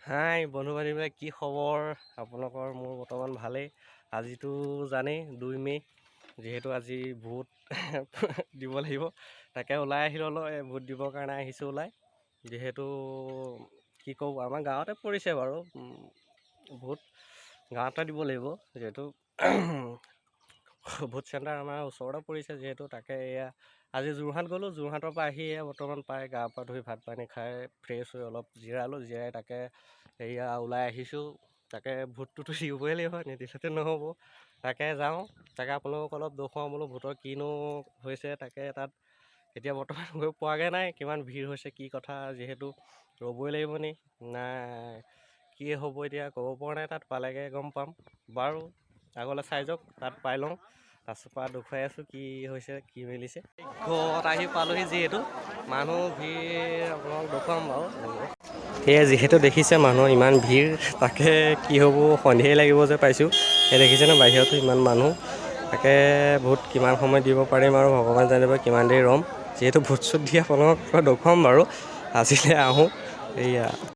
হাই বন্ধু বান্ধৱীবিলাক কি খবৰ আপোনালোকৰ? মোৰ বৰ্তমান ভালেই। আজিতো জানেই 2 মে', যিহেতু আজি ভোট দিব লাগিব, তাকে ওলাই আহিলোঁ অলপ। ভোট দিবৰ কাৰণে আহিছোঁ ওলাই। যিহেতু কি কওঁ, আমাৰ গাঁৱতে পৰিছে বাৰু ভোট, গাঁৱতে দিব লাগিব। যিহেতু ভোট চেণ্টাৰ আমাৰ ওচৰতে পৰিছে, যিহেতু তাকে এয়া আজি যোৰহাট গ'লোঁ। যোৰহাটৰ পৰা আহি বৰ্তমান পাই গা পা ধুই ভাত পানী খাই ফ্ৰেছ হৈ অলপ জিৰালোঁ। জিৰাই তাকে এয়া ওলাই আহিছোঁ। তাকে ভোটটোতো দিবই লাগিব, নিদিলেতো নহ'ব। তাকে যাওঁ, তাকে আপোনালোকক অলপ দেখুৱাওঁ বোলো ভোটৰ কিনো হৈছে। তাকে তাত এতিয়া বৰ্তমান গৈ পোৱাগৈ নাই, কিমান ভিৰ হৈছে কি কথা। যিহেতু ৰ'বই লাগিব নি নাই কি হ'ব এতিয়া ক'ব পৰা নাই। তাত পালেগৈ গম পাম বাৰু। আগলৈ চাই যাওক, তাত পাই লওঁ। তাৰপৰা দেখুৱাই আছোঁ কি হৈছে কি মেলিছে। ঘৰত আহি পালোঁহি, যিহেতু মানুহ ভিৰ আপোনালোক দেখুৱাম বাৰু। সেয়ে যিহেতু দেখিছে মানুহৰ ইমান ভিৰ, তাকে কি হ'ব সন্ধিয়াই লাগিব যে পাইছোঁ। সেই দেখিছেনে বাহিৰতো ইমান মানুহ। তাকে ভোট কিমান সময় দিব পাৰিম আৰু ভগৱান জানিব কিমান দেৰি ৰ'ম। যিহেতু ভোট চোট দি আপোনালোকক দেখুৱাম বাৰু। আজিলৈ আহোঁ। এয়া